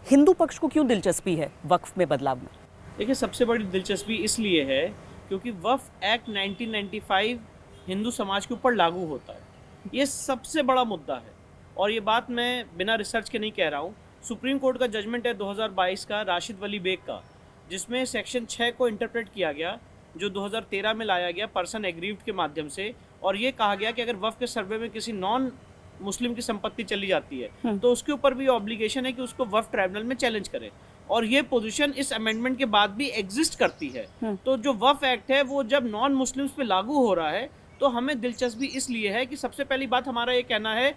हिंदू पक्ष को क्यों दिलचस्पी है वक्फ में बदलाव में? देखिए, सबसे बड़ी दिलचस्पी इसलिए है क्योंकि वक्फ एक्ट 1995 हिंदू समाज के ऊपर लागू होता है। ये सबसे बड़ा मुद्दा है और ये बात मैं बिना रिसर्च के नहीं कह रहा हूँ। सुप्रीम कोर्ट का जजमेंट है 2022 का राशिद वली बेग का, जिसमें सेक्शन 6 को इंटरप्रेट किया गया, जो 2013 में लाया गया पर्सन एग्रीव्ड के माध्यम से, और ये कहा गया कि अगर वक्फ के सर्वे में किसी नॉन मुस्लिम की संपत्ति चली जाती है तो उसके ऊपर भी ऑब्लिगेशन है कि उसको वक्फ ट्राइब्यूनल में चैलेंज करे, और ये पोजीशन इस अमेंडमेंट के बाद भी एग्जिस्ट करती है। तो जो वक्फ एक्ट है वो जब नॉन मुस्लिम्स पे लागू हो रहा है तो हमें दिलचस्पी इसलिए है कि सबसे पहली बात हमारा ये कहना है,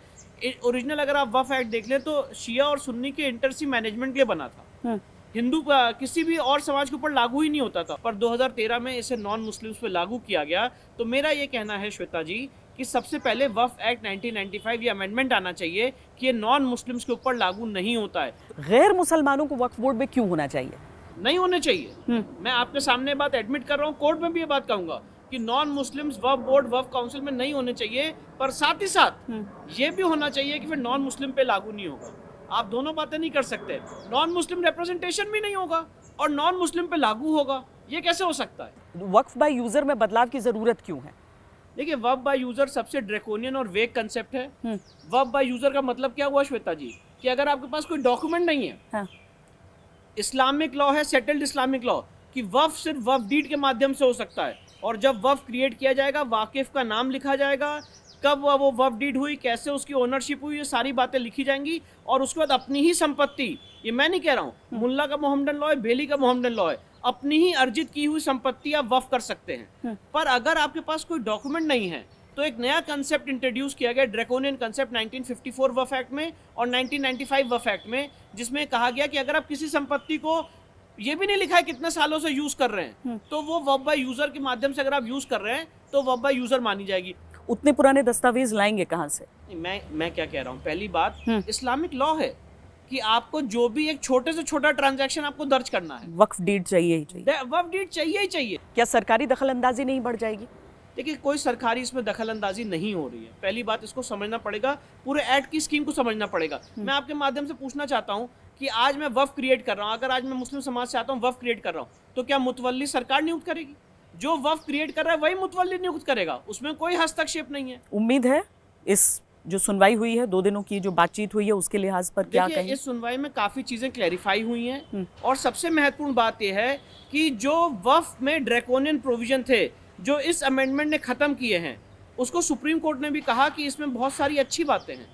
ओरिजिनल अगर आप वक्फ एक्ट देख लें तो शिया और सुन्नी के इंटरसी मैनेजमेंट के लिए बना था, हिंदू का किसी भी और समाज के ऊपर लागू ही नहीं होता था, पर 2013 में इसे नॉन मुस्लिम्स पे लागू किया गया। तो मेरा ये कहना है श्वेता जी कि सबसे पहले वक्फ एक्ट 1995 ये अमेंडमेंट आना चाहिए कि ये नॉन मुस्लिम्स के ऊपर लागू नहीं होता है। गैर मुसलमानों को वक्फ बोर्ड में क्यों होना चाहिए? नहीं होने चाहिए। मैं आपके सामने बात एडमिट कर रहा हूँ, कोर्ट में भी ये बात कहूंगा कि नॉन मुस्लिम्स वक्फ बोर्ड वक्फ काउंसिल में नहीं होने चाहिए, पर साथ ही साथ ये भी होना चाहिए कि फिर नॉन मुस्लिम पे लागू नहीं होगा। आप दोनों बातें नहीं कर सकते, नॉन मुस्लिम रिप्रेजेंटेशन भी नहीं होगा और नॉन मुस्लिम पे लागू होगा, ये कैसे हो सकता है? वक्फ बाय यूजर में बदलाव की जरूरत क्यों है? देखिए, वक्फ बाय यूजर सबसे ड्रैकोनियन और वेग कंसेप्ट है। वक्फ बाय यूजर का मतलब क्या हुआ श्वेता जी, कि अगर आपके पास कोई डॉक्यूमेंट नहीं है, हाँ। इस्लामिक लॉ है, सेटल्ड इस्लामिक लॉ, कि वक्फ सिर्फ वक्फ डीड के माध्यम से हो सकता है, और जब वक्फ क्रिएट किया जाएगा वाकिफ का नाम लिखा जाएगा, कब वो वक्फ डीड हुई, कैसे उसकी ओनरशिप हुई, ये सारी बातें लिखी जाएंगी, और उसके बाद अपनी ही संपत्ति, ये मैं नहीं कह रहा हूँ, मुल्ला का मोहम्मदन लॉ है, बेली का मोहम्मदन लॉ है, अपनी ही अर्जित की हुई संपत्ति आप वक्फ कर सकते हैं। पर अगर आपके पास कोई डॉक्यूमेंट नहीं है तो एक नया कंसेप्ट इंट्रोड्यूस किया गया, ड्रैकोनियन कंसेप्ट 1954 वक्फ एक्ट में और 1995 वक्फ एक्ट में, जिसमें कहा गया कि अगर आप किसी संपत्ति को, ये भी नहीं लिखा है कितने सालों से यूज कर रहे हैं, तो वो वक्फ बाय यूजर के माध्यम से अगर आप यूज कर रहे हैं तो वक्फ बाय यूजर मानी जाएगी। उतने पुराने दस्तावेज लाएंगे कहाँ से? मैं क्या कह रहा हूँ, पहली बात इस्लामिक लॉ है कि आपको जो भी एक छोटे से छोटा ट्रांजैक्शन आपको दर्ज करना है, वक्फ डीड चाहिए ही चाहिए। वक्फ डीड चाहिए ही चाहिए। क्या सरकारी दखलंदाजी नहीं बढ़ जाएगी? देखिए, कोई सरकारी इसमें दखलंदाजी नहीं हो रही है। पहली बात, इसको समझना पड़ेगा, पूरे एक्ट की स्कीम को समझना पड़ेगा। मैं आपके माध्यम से पूछना चाहता हूँ कि आज मैं वक्फ क्रिएट कर रहा हूँ, अगर आज मैं मुस्लिम समाज से आता हूँ, वक्फ क्रिएट कर रहा हूँ, तो क्या मुतवल्ली सरकार नियुक्त करेगी? जो वक्फ क्रिएट कर रहा है वही मुतवल्ली नियुक्त करेगा, उसमें कोई हस्तक्षेप नहीं है। उम्मीद है इस जो सुनवाई हुई है, 2 दिनों की जो बातचीत हुई है, उसके लिहाज पर क्या कहें? इस सुनवाई में काफी चीजें क्लैरिफाई हुई हैं, और सबसे महत्वपूर्ण बात यह है कि जो वक्फ में ड्रैकोनियन प्रोविजन थे जो इस अमेंडमेंट ने खत्म किए हैं, उसको सुप्रीम कोर्ट ने भी कहा कि इसमें बहुत सारी अच्छी बातें हैं।